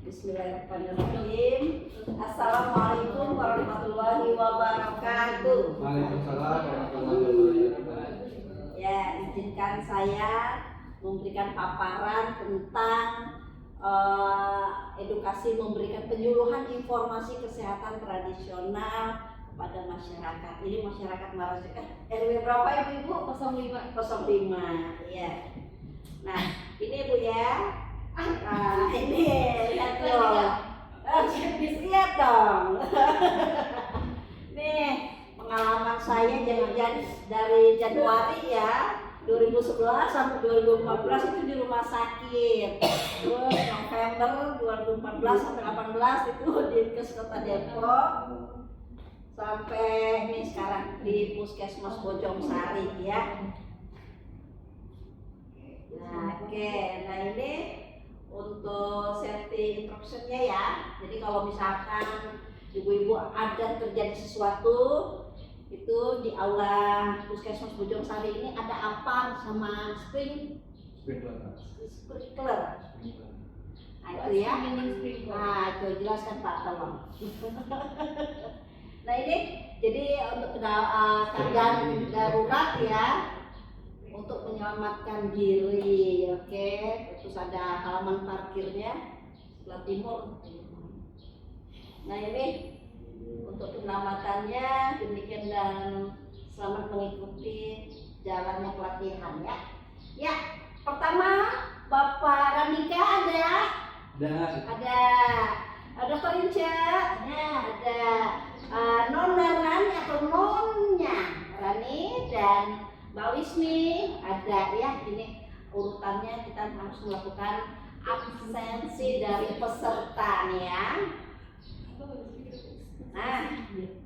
Bismillahirrahmanirrahim. Assalamualaikum warahmatullahi wabarakatuh. Waalaikumsalam warahmatullahi wabarakatuh. Ya, izinkan saya memberikan paparan tentang edukasi, memberikan penyuluhan informasi kesehatan tradisional kepada masyarakat. Ini masyarakat Marasukan RW berapa Ibu? 05. Ya. Nah, ini Bu ya. Nah, ini lihat dong. Lihat dong. Nih, pengalaman saya jangan dari Januari ya 2011 sampai 2014 itu di rumah sakit. Terus November 2014 sampai 18 itu di Kota Depok. Sampai ini sekarang di Puskesmas Bojongsari ya. Nah, oke. Nah, ini untuk safety instruction-nya ya. Jadi kalau misalkan ibu-ibu ada terjadi sesuatu itu di aula Puskesmas Bojongsari ini ada apa sama sprinkler. Nah, itu ya. Nah, itu jelaskan Pak, tolong. Nah, ini jadi untuk keadaan darurat ya, untuk menyelamatkan diri, oke. Terus ada halaman parkirnya sebelah timur. Nah, ini untuk penyelamatannya demikian dan selamat mengikuti jalannya pelatihan ya. Ya, pertama Bapak Randika ada. Ada Korinca, ada Nona Rani atau Nonnya Rani dan Mbak Wismi ada ya. Ini urutannya kita harus melakukan absensi dari peserta nih ya. Nah,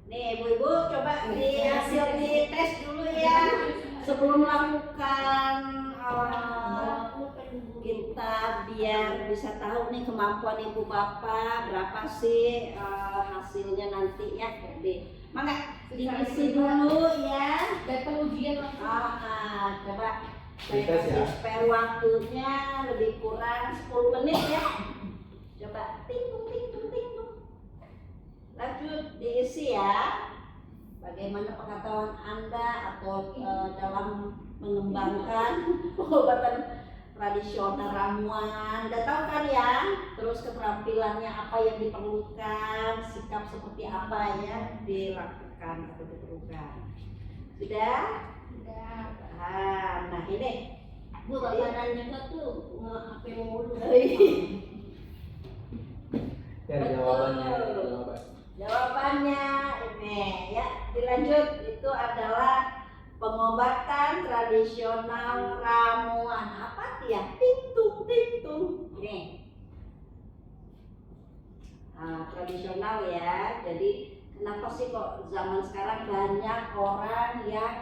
nih ibu-ibu coba hasil di tes dulu ya sebelum melakukan kita biar bisa tahu nih kemampuan ibu bapak berapa sih hasilnya nanti ya. Jadi maka diisi dulu ya data ujian langsung. Coba saya kasih spare waktunya lebih kurang 10 menit ya. Coba ting. Lanjut diisi ya. Bagaimana pengetahuan Anda atau dalam mengembangkan pengobatan tradisional ramuan, udah tahu kan ya? Terus keterampilannya apa yang diperlukan, sikap seperti apa ya dilakukan atau diperlukan. Sudah? Nah ini Bu baparannya tuh apa mulu. Jawabannya ini ya, dilanjut itu adalah pengobatan tradisional ramuan. Apa dia? Ting-tung. Ini tradisional ya. Jadi kenapa sih kok zaman sekarang banyak orang yang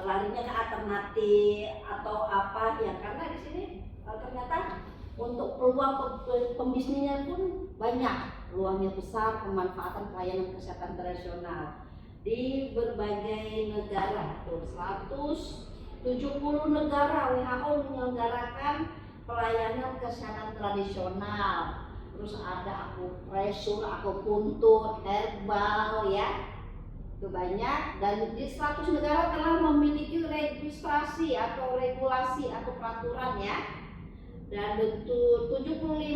larinya ke alternatif atau apa ya? Karena di sini ternyata untuk peluang pembisnisnya pun banyak. Peluangnya besar pemanfaatan pelayanan kesehatan tradisional di berbagai negara. 170 negara WHO menyelenggarakan pelayanan kesehatan tradisional. Terus ada akupresur, akupuntur, herbal ya. Itu banyak dan di 100 negara telah memiliki registrasi atau regulasi atau peraturan ya. Dan 75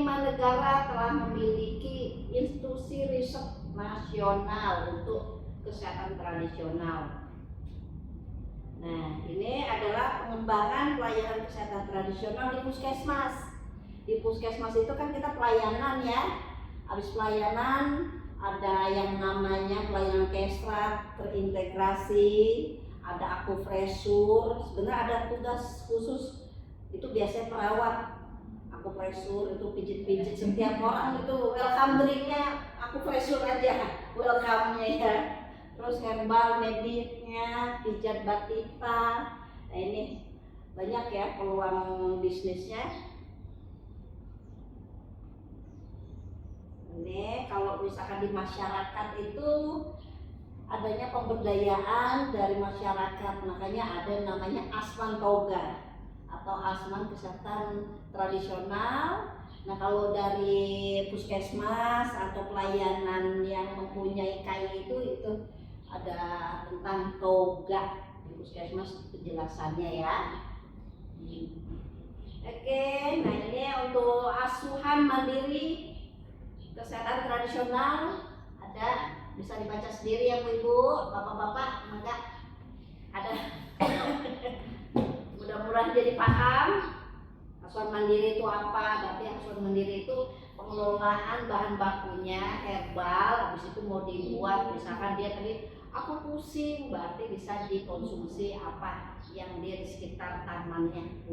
negara telah memiliki institusi riset nasional untuk kesehatan tradisional. Nah, ini adalah pengembangan pelayanan kesehatan tradisional di puskesmas. Di puskesmas itu kan kita pelayanan ya. Habis pelayanan ada yang namanya pelayanan kestra terintegrasi, ada akupresur. Sebenarnya ada tugas khusus itu biasanya perawat. Akupresur itu pijit-pijit setiap orang itu welcome drinknya akupresur aja, welcome-nya ya. Terus herbal mediknya, pijat batita. Nah ini banyak ya peluang bisnisnya. Ini kalau misalkan di masyarakat itu adanya pemberdayaan dari masyarakat, makanya ada namanya Asman Toga atau Asman Kesehatan Tradisional Nah kalau dari puskesmas atau pelayanan yang mempunyai KAI itu ada tentang toga di puskesmas penjelasannya ya. Oke, nah ini untuk asuhan mandiri kesehatan tradisional ada, bisa dibaca sendiri ya Bu Ibu, Bapak-bapak, maka ada. Mudah-mudahan jadi paham. Asuhan mandiri itu apa? Berarti asuhan mandiri itu pengelolaan bahan bakunya herbal, habis itu mau dibuat, misalkan dia tadi aku pusing, berarti bisa dikonsumsi apa yang dia di sekitar tanamannya.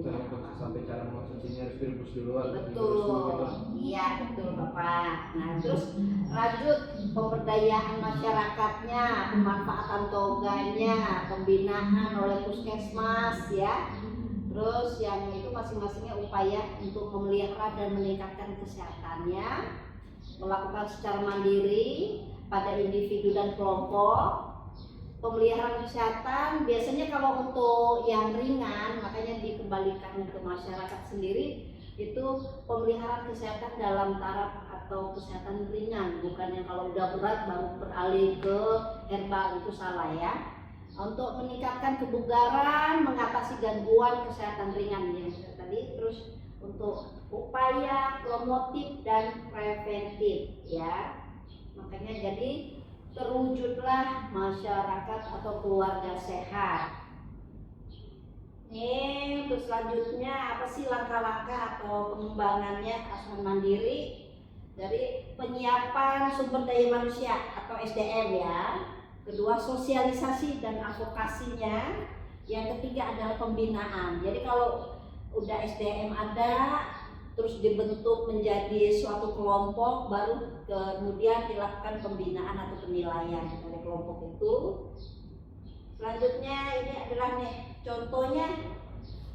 Sampai cara mengkonsumsinya harus direbus dulu. Betul, iya betul Bapak. Nah terus lanjut pemberdayaan masyarakatnya, pemanfaatan toganya, pembinaan oleh puskesmas ya. Terus yang itu masing-masingnya upaya untuk memelihara dan meningkatkan kesehatannya, melakukan secara mandiri pada individu dan kelompok. Pemeliharaan kesehatan biasanya kalau untuk yang ringan, makanya dikembalikan ke masyarakat sendiri, itu pemeliharaan kesehatan dalam taraf atau kesehatan ringan, bukan yang kalau udah berat baru beralih ke herbal, itu salah ya. Untuk meningkatkan kebugaran, mengatasi gangguan kesehatan ringan yang tadi, terus untuk upaya promotif dan preventif ya. Makanya jadi terwujudlah masyarakat atau keluarga sehat. Ini untuk selanjutnya apa sih langkah-langkah atau pengembangannya asuhan mandiri dari penyiapan sumber daya manusia atau SDM ya. Kedua sosialisasi dan advokasinya. Yang ketiga adalah pembinaan. Jadi kalau udah SDM ada, terus dibentuk menjadi suatu kelompok, baru kemudian dilakukan pembinaan atau penilaian oleh kelompok itu. Selanjutnya ini adalah nih contohnya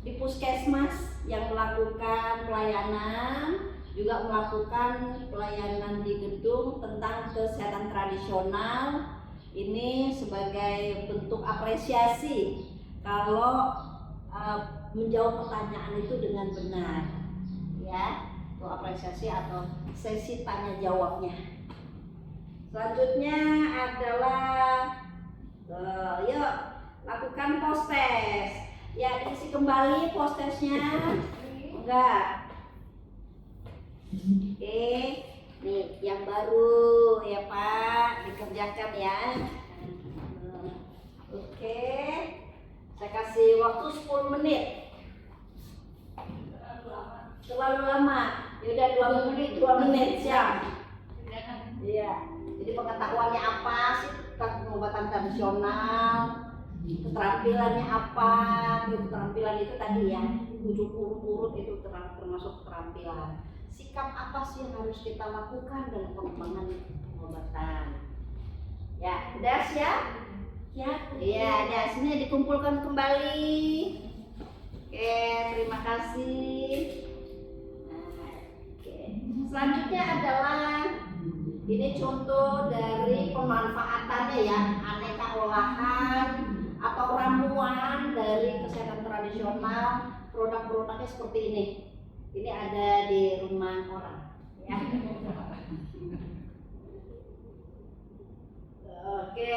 di puskesmas yang melakukan pelayanan, juga melakukan pelayanan di gedung tentang kesehatan tradisional. Ini sebagai bentuk apresiasi kalau menjawab pertanyaan itu dengan benar ya, untuk apresiasi atau sesi tanya jawabnya. Selanjutnya adalah yuk lakukan post test ya, diisi kembali post testnya enggak. Oke, nih yang baru ya Pak, dikerjakan ya. Oke, saya kasih waktu 10 menit. Terlalu lama, yaudah 2 menit siap. Iya, jadi pengetahuannya apa sih tentang pengobatan tradisional, keterampilannya apa, keterampilan itu tadi ya, ujung urut itu termasuk keterampilan. Sikap apa sih yang harus kita lakukan dalam pengembangan pengobatan? Ya, udah siap? Ya, iya, ada sini dikumpulkan kembali. Oke, terima kasih. Selanjutnya adalah ini contoh dari pemanfaatannya ya, aneka olahan atau ramuan dari kesehatan tradisional. Produk-produknya seperti ini. Ini ada di rumah orang ya. Oke,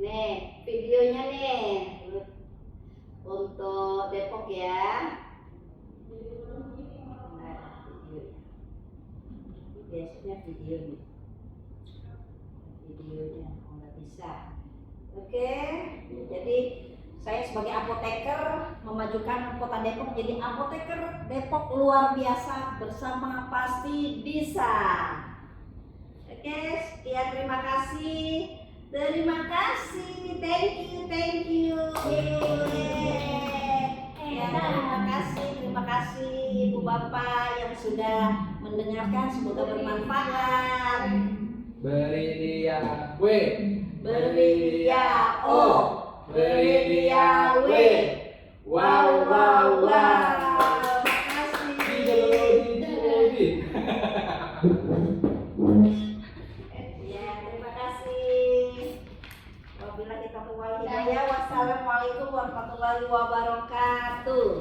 nih videonya nih untuk Depok ya. Biasanya videonya nggak bisa. Oke, jadi saya sebagai apoteker memajukan kota Depok jadi apoteker Depok luar biasa, bersama pasti bisa. Oke, sekian, terima kasih, thank you. Ya, terima kasih Ibu Bapak yang sudah mendengarkan, semoga bermanfaat. Beri dia W, Beri dia O, beri dia W. wow wow wow.